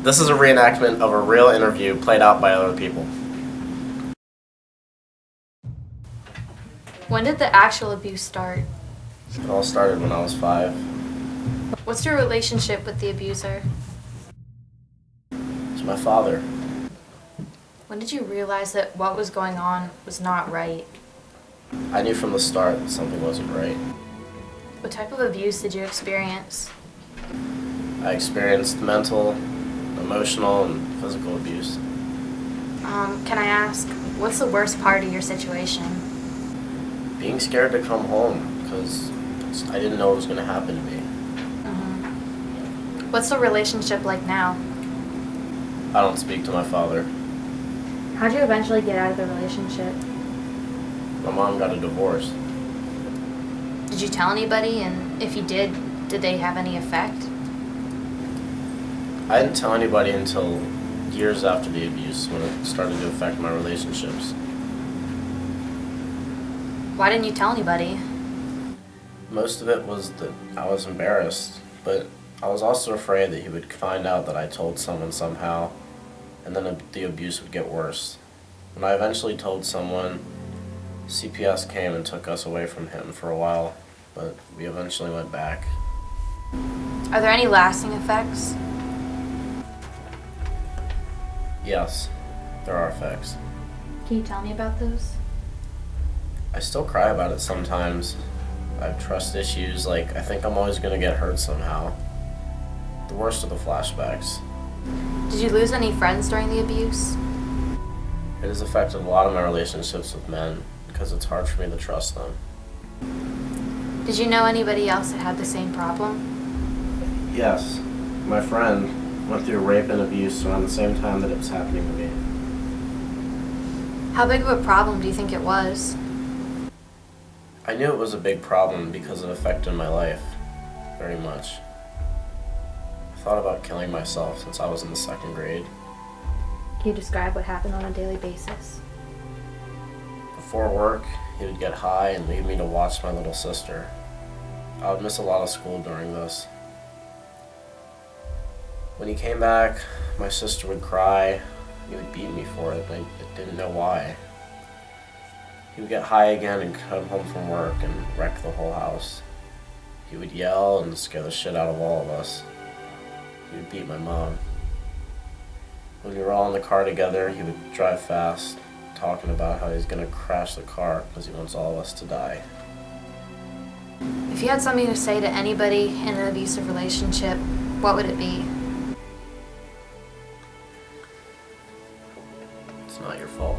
This is a reenactment of a real interview played out by other people. When did the actual abuse start? It all started when I was 5. What's your relationship with the abuser? It's my father. When did you realize that what was going on was not right? I knew from the start that something wasn't right. What type of abuse did you experience? I experienced mental, emotional, and physical abuse. Can I ask, what's the worst part of your situation? Being scared to come home because I didn't know what was going to happen to me. What's the relationship like now? I don't speak to my father. How'd you eventually get out of the relationship? My mom got a divorce. Did you tell anybody, and if you did they have any effect? I didn't tell anybody until years after the abuse when it started to affect my relationships. Why didn't you tell anybody? Most of it was that I was embarrassed, but I was also afraid that he would find out that I told someone somehow, and then the abuse would get worse. When I eventually told someone, CPS came and took us away from him for a while, but we eventually went back. Are there any lasting effects? Yes, there are effects. Can you tell me about those? I still cry about it sometimes. I have trust issues, like I think I'm always going to get hurt somehow. The worst of the flashbacks. Did you lose any friends during the abuse? It has affected a lot of my relationships with men because it's hard for me to trust them. Did you know anybody else that had the same problem? Yes, my friend went through rape and abuse around the same time that it was happening to me. How big of a problem do you think it was? I knew it was a big problem because it affected my life very much. I thought about killing myself since I was in the 2nd grade. Can you describe what happened on a daily basis? Before work, he would get high and leave me to watch my little sister. I would miss a lot of school during this. When he came back, my sister would cry. He would beat me for it, and I didn't know why. He would get high again and come home from work and wreck the whole house. He would yell and scare the shit out of all of us. He would beat my mom. When we were all in the car together, he would drive fast, talking about how he's gonna crash the car because he wants all of us to die. If you had something to say to anybody in an abusive relationship, what would it be? It's not your fault.